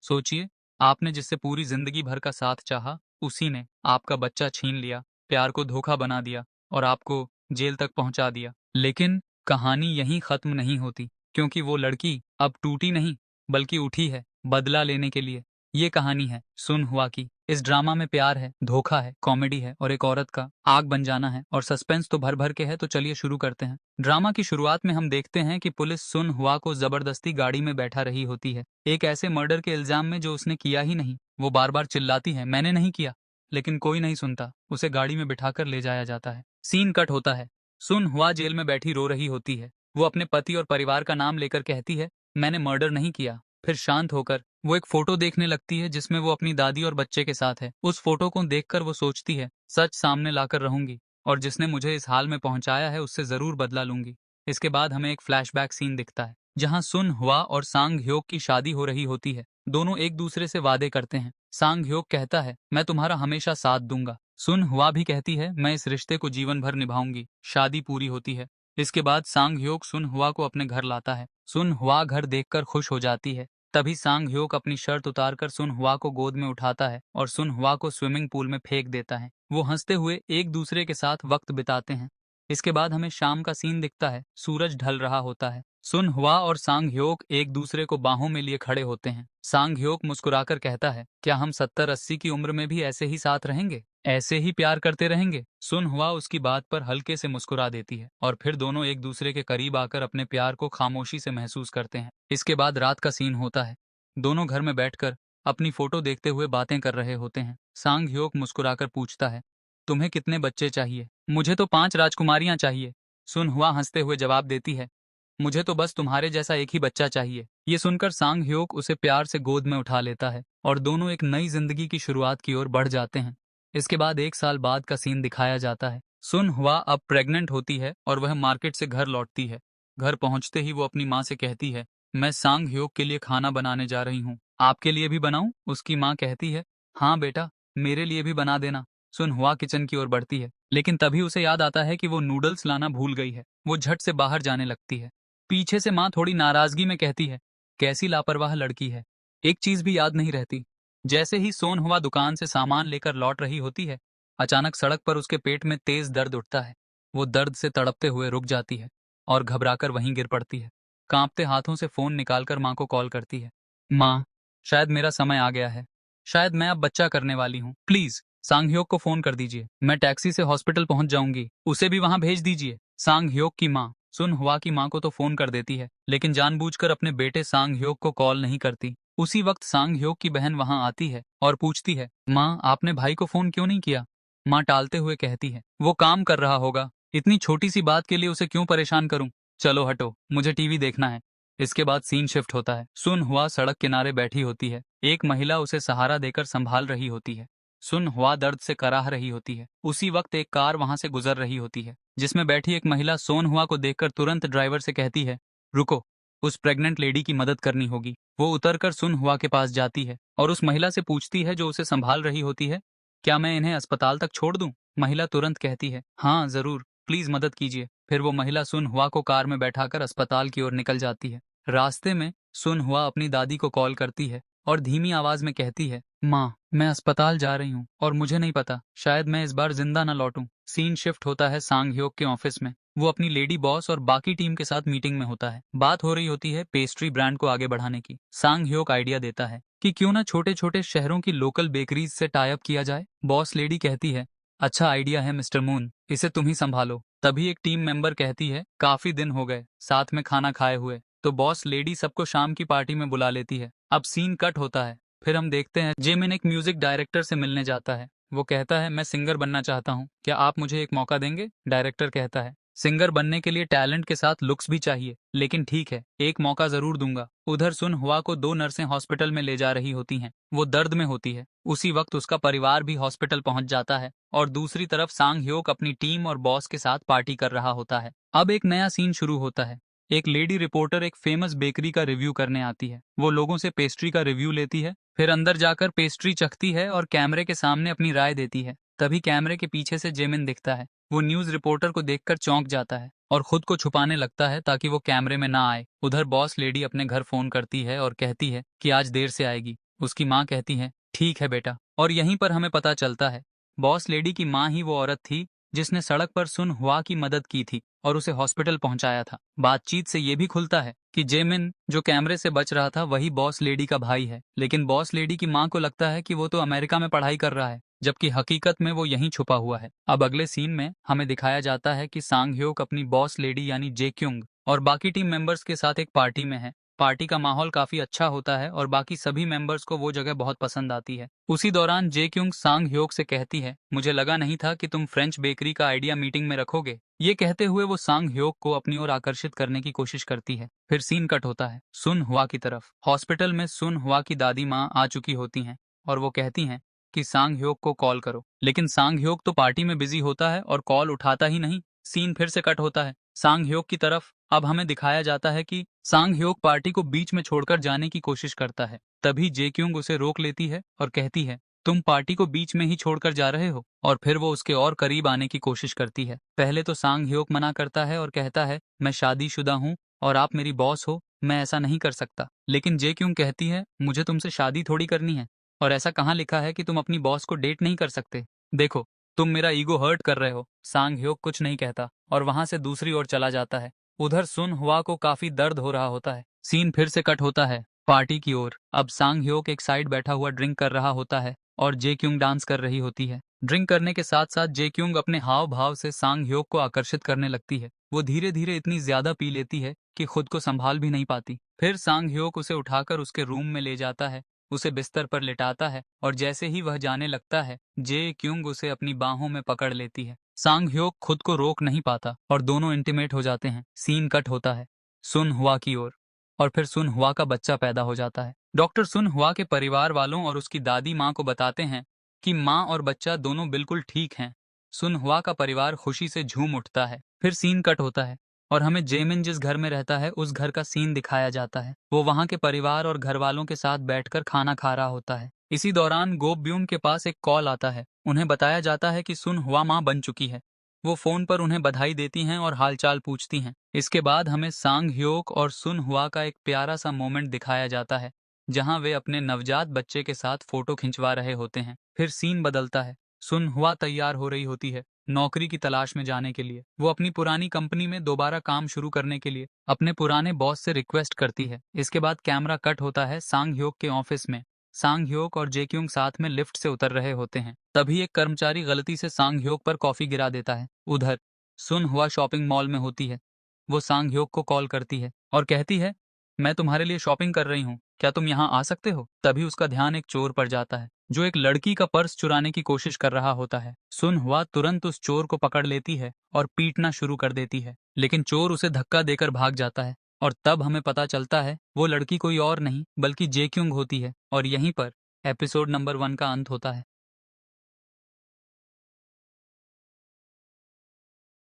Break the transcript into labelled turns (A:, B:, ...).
A: सोचिए, आपने जिससे पूरी जिंदगी भर का साथ चाहा, उसी ने आपका बच्चा छीन लिया, प्यार को धोखा बना दिया और आपको जेल तक पहुंचा दिया। लेकिन कहानी यहीं खत्म नहीं होती, क्योंकि वो लड़की अब टूटी नहीं, बल्कि उठी है बदला लेने के लिए। ये कहानी है सुन हुआ की। इस ड्रामा में प्यार है, धोखा है, कॉमेडी है और एक औरत का आग बन जाना है, और सस्पेंस तो भर भर के है। तो चलिए शुरू करते हैं। ड्रामा की शुरुआत में हम देखते हैं कि पुलिस सुन हुआ को जबरदस्ती गाड़ी में बैठा रही होती है, एक ऐसे मर्डर के इल्जाम में जो उसने किया ही नहीं। वो बार बार चिल्लाती है, मैंने नहीं किया, लेकिन कोई नहीं सुनता। उसे गाड़ी में बिठाकर ले जाया जाता है। सीन कट होता है। सुन हुआ जेल में बैठी रो रही होती है। वो अपने पति और परिवार का नाम लेकर कहती है, मैंने मर्डर नहीं किया। फिर शांत होकर वो एक फोटो देखने लगती है जिसमें वो अपनी दादी और बच्चे के साथ है। उस फोटो को देखकर वो सोचती है, सच सामने लाकर रहूंगी और जिसने मुझे इस हाल में पहुंचाया है उससे जरूर बदला लूंगी। इसके बाद हमें एक फ्लैशबैक सीन दिखता है जहां सुन हुआ और सांग ह्योक की शादी हो रही होती है। दोनों एक दूसरे से वादे करते हैं। सांग ह्योक कहता है, मैं तुम्हारा हमेशा साथ दूंगा। सुन हुआ भी कहती है, मैं इस रिश्ते को जीवन भर निभाऊंगी। शादी पूरी होती है। इसके बाद सांग ह्योक सुन हुआ को अपने घर लाता है। सुन हुआ घर देखकर खुश हो जाती है। तभी सांग ह्योक अपनी शर्ट उतारकर सुन हुआ को गोद में उठाता है और सुन हुआ को स्विमिंग पूल में फेंक देता है। वो हंसते हुए एक दूसरे के साथ वक्त बिताते हैं। इसके बाद हमें शाम का सीन दिखता है। सूरज ढल रहा होता है। सुन हुआ और सांग ह्योक एक दूसरे को बाहों में लिए खड़े होते हैं। सांग ह्योक मुस्कुराकर कहता है, क्या हम 70-80 की उम्र में भी ऐसे ही साथ रहेंगे, ऐसे ही प्यार करते रहेंगे? सुन हुआ उसकी बात पर हल्के से मुस्कुरा देती है और फिर दोनों एक दूसरे के करीब आकर अपने प्यार को खामोशी से महसूस करते हैं। इसके बाद रात का सीन होता है। दोनों घर में बैठकर अपनी फोटो देखते हुए बातें कर रहे होते हैं। सांग ह्योक मुस्कुराकर पूछता है, तुम्हें कितने बच्चे चाहिए? मुझे तो 5 राजकुमारियां चाहिए। सुन हुआ हंसते हुए जवाब देती है, मुझे तो बस तुम्हारे जैसा एक ही बच्चा चाहिए। ये सुनकर सांग ह्योक उसे प्यार से गोद में उठा लेता है और दोनों एक नई जिंदगी की शुरुआत की ओर बढ़ जाते हैं। इसके बाद 1 साल बाद का सीन दिखाया जाता है। सुन हुआ अब प्रेग्नेंट होती है और वह मार्केट से घर लौटती है। घर पहुंचते ही वो अपनी माँ से कहती है, मैं सांग ह्योक के लिए खाना बनाने जा रही हूँ, आपके लिए भी बनाऊं? उसकी माँ कहती है, हाँ बेटा, मेरे लिए भी बना देना। सुन हुआ किचन की ओर बढ़ती है, लेकिन तभी उसे याद आता है कि वो नूडल्स लाना भूल गई है। वो झट से बाहर जाने लगती है। पीछे से माँ थोड़ी नाराजगी में कहती है, कैसी लापरवाह लड़की है, एक चीज भी याद नहीं रहती। जैसे ही सोन हुआ दुकान से सामान लेकर लौट रही होती है, अचानक सड़क पर उसके पेट में तेज दर्द उठता है। वो दर्द से तड़पते हुए रुक जाती है और घबराकर वहीं गिर पड़ती है। कांपते हाथों से फोन निकालकर माँ को कॉल करती है, माँ, शायद मेरा समय आ गया है, शायद मैं अब बच्चा करने वाली हूँ, प्लीज सांगह्योक को फोन कर दीजिए, मैं टैक्सी से हॉस्पिटल पहुंच जाऊंगी, उसे भी वहां भेज दीजिए। सांगह्योक की माँ सुन हुआ की माँ को तो फोन कर देती है, लेकिन जानबूझकर अपने बेटे सांगह्योक को कॉल नहीं करती। उसी वक्त सांगह्योक की बहन वहां आती है और पूछती है, माँ, आपने भाई को फोन क्यों नहीं किया? माँ टालते हुए कहती है, वो काम कर रहा होगा, इतनी छोटी सी बात के लिए उसे क्यों परेशान करूं? चलो हटो, मुझे टीवी देखना है। इसके बाद सीन शिफ्ट होता है। सुन हुआ सड़क किनारे बैठी होती है। एक महिला उसे सहारा देकर संभाल रही होती है। सुन हुआ दर्द से कराह रही होती है। उसी वक्त एक कार वहां से गुजर रही होती है, जिसमें बैठी एक महिला सोन हुआ को देखकर तुरंत ड्राइवर से कहती है, रुको, उस प्रेग्नेंट लेडी की मदद करनी होगी। वो उतरकर सुन हुआ के पास जाती है और उस महिला से पूछती है जो उसे संभाल रही होती है, क्या मैं इन्हें अस्पताल तक छोड़ दूं? महिला तुरंत कहती है, हाँ जरूर, प्लीज मदद कीजिए। फिर वो महिला सुन हुआ को कार में बैठाकर अस्पताल की ओर निकल जाती है। रास्ते में सुन हुआ अपनी दादी को कॉल करती है और धीमी आवाज में कहती है, माँ, मैं अस्पताल जा रही हूँ और मुझे नहीं पता, शायद मैं इस बार जिंदा न लौटूं। सीन शिफ्ट होता है सांग ह्योक के ऑफिस में। वो अपनी लेडी बॉस और बाकी टीम के साथ मीटिंग में होता है। बात हो रही होती है पेस्ट्री ब्रांड को आगे बढ़ाने की। सांग ह्योक आइडिया देता है कि क्यों ना छोटे छोटे शहरों की लोकल बेकरीज से टाई अप किया जाए। बॉस लेडी कहती है, अच्छा आइडिया है मिस्टर मून, इसे तुम ही संभालो। तभी एक टीम मेंबर कहती है, काफी दिन हो गए साथ में खाना खाए हुए। तो बॉस लेडी सबको शाम की पार्टी में बुला लेती है। अब सीन कट होता है। फिर हम देखते हैं जेमिन एक म्यूजिक डायरेक्टर से मिलने जाता है। वो कहता है, मैं सिंगर बनना चाहता हूँ, क्या आप मुझे एक मौका देंगे? डायरेक्टर कहता है, सिंगर बनने के लिए टैलेंट के साथ लुक्स भी चाहिए, लेकिन ठीक है, एक मौका जरूर दूंगा। उधर सुन हुआ को 2 नर्सें हॉस्पिटल में ले जा रही होती हैं। वो दर्द में होती है। उसी वक्त उसका परिवार भी हॉस्पिटल पहुंच जाता है और दूसरी तरफ सांग ह्योक अपनी टीम और बॉस के साथ पार्टी कर रहा होता है। अब एक नया सीन शुरू होता है। एक लेडी रिपोर्टर एक फेमस बेकरी का रिव्यू करने आती है। वो लोगों से पेस्ट्री का रिव्यू लेती है, फिर अंदर जाकर पेस्ट्री चखती है और कैमरे के सामने अपनी राय देती है। तभी कैमरे के पीछे से जेमिन दिखता है। वो न्यूज रिपोर्टर को देखकर चौंक जाता है और खुद को छुपाने लगता है ताकि वो कैमरे में ना आए। उधर बॉस लेडी अपने घर फोन करती है और कहती है कि आज देर से आएगी। उसकी माँ कहती है, ठीक है बेटा। और यहीं पर हमें पता चलता है बॉस लेडी की माँ ही वो औरत थी जिसने सड़क पर सुन हुआ की मदद की थी और उसे हॉस्पिटल पहुंचाया था। बातचीत से ये भी खुलता है कि जेमिन जो कैमरे से बच रहा था वही बॉस लेडी का भाई है, लेकिन बॉस लेडी की माँ को लगता है कि वो तो अमेरिका में पढ़ाई कर रहा है, जबकि हकीकत में वो यहीं छुपा हुआ है। अब अगले सीन में हमें दिखाया जाता है कि सांग ह्योक अपनी बॉस लेडी यानी जे क्योंग और बाकी टीम मेंबर्स के साथ एक पार्टी में है। पार्टी का माहौल काफी अच्छा होता है और बाकी सभी मेंबर्स को वो जगह बहुत पसंद आती है। उसी दौरान जे क्योंग सांग ह्योक से कहती है, मुझे लगा नहीं था कि तुम फ्रेंच बेकरी का आइडिया मीटिंग में रखोगे। ये कहते हुए वो सांग ह्योक को अपनी ओर आकर्षित करने की कोशिश करती है। फिर सीन कट होता है सुन हुआ की तरफ। हॉस्पिटल में सुन हुआ की दादी माँ आ चुकी होती हैं और वो कहती हैं कि सांग ह्योक को कॉल करो, लेकिन सांग ह्योक तो पार्टी में बिजी होता है और कॉल उठाता ही नहीं। सीन फिर से कट होता है सांग ह्योक की तरफ। अब हमें दिखाया जाता है कि सांग ह्योक पार्टी को बीच में छोड़कर जाने की कोशिश करता है। तभी जे क्योंग उसे रोक लेती है और कहती है, तुम पार्टी को बीच में ही छोड़कर जा रहे हो। और फिर वो उसके और करीब आने की कोशिश करती है। पहले तो सांग ह्योक मना करता है और कहता है, मैं शादीशुदा हूँ और आप मेरी बॉस हो, मैं ऐसा नहीं कर सकता। लेकिन जे क्योंग कहती है, मुझे तुमसे शादी थोड़ी करनी है और ऐसा कहाँ लिखा है कि तुम अपनी बॉस को डेट नहीं कर सकते। देखो, तुम मेरा ईगो हर्ट कर रहे हो। सांग ह्योक कुछ नहीं कहता और वहां से दूसरी ओर चला जाता है। उधर सुन हुआ को काफी दर्द हो रहा होता है। सीन फिर से कट होता है पार्टी की ओर। अब सांग ह्योक एक साइड बैठा हुआ ड्रिंक कर रहा होता है और जे क्योंग डांस कर रही होती है। ड्रिंक करने के साथ साथ जे क्योंग अपने हाव भाव से सांग ह्योक को आकर्षित करने लगती है। वो धीरे धीरे इतनी ज्यादा पी लेती है कि खुद को संभाल भी नहीं पाती। फिर सांग ह्योक उसे उठाकर उसके रूम में ले जाता है, उसे बिस्तर पर लिटाता है और जैसे ही वह जाने लगता है जे क्योंग उसे अपनी बाहों में पकड़ लेती है। सांग ह्योक खुद को रोक नहीं पाता और दोनों इंटीमेट हो जाते हैं। सीन कट होता है सुन हुआ की ओर और फिर सुन हुआ का बच्चा पैदा हो जाता है। डॉक्टर सुन हुआ के परिवार वालों और उसकी दादी माँ को बताते हैं कि माँ और बच्चा दोनों बिल्कुल ठीक हैं। सुन हुआ का परिवार खुशी से झूम उठता है। फिर सीन कट होता है और हमें जेमिन जिस घर में रहता है उस घर का सीन दिखाया जाता है। वो वहाँ के परिवार और घर वालों के साथ बैठकर खाना खा रहा होता है। इसी दौरान गोप ब्यून के पास एक कॉल आता है। उन्हें बताया जाता है कि सुन हुआ माँ बन चुकी है। वो फोन पर उन्हें बधाई देती हैं और हालचाल पूछती हैं। इसके बाद हमें सांग ह्योक और सुन हुआ का एक प्यारा सा मोमेंट दिखाया जाता है जहां वे अपने नवजात बच्चे के साथ फोटो खिंचवा रहे होते हैं। फिर सीन बदलता है। सुन हुआ तैयार हो रही होती है नौकरी की तलाश में जाने के लिए। वो अपनी पुरानी कंपनी में दोबारा काम शुरू करने के लिए अपने पुराने बॉस से रिक्वेस्ट करती है। इसके बाद कैमरा कट होता है सांग ह्योक के ऑफिस में। सांग ह्योक और जे क्योंग साथ में लिफ्ट से उतर रहे होते हैं। तभी एक कर्मचारी गलती से सांग ह्योक पर कॉफी गिरा देता है। उधर सुन हुआ शॉपिंग मॉल में होती है। वो सांग ह्योक को कॉल करती है और कहती है, मैं तुम्हारे लिए शॉपिंग कर रही हूँ, क्या तुम यहाँ आ सकते हो। तभी उसका ध्यान एक चोर पर जाता है जो एक लड़की का पर्स चुराने की कोशिश कर रहा होता है। सुन हुआ तुरंत उस चोर को पकड़ लेती है और पीटना शुरू कर देती है, लेकिन चोर उसे धक्का देकर भाग जाता है। और तब हमें पता चलता है वो लड़की कोई और नहीं बल्कि जे क्योंग होती है। और यहीं पर एपिसोड नंबर 1 का अंत होता है।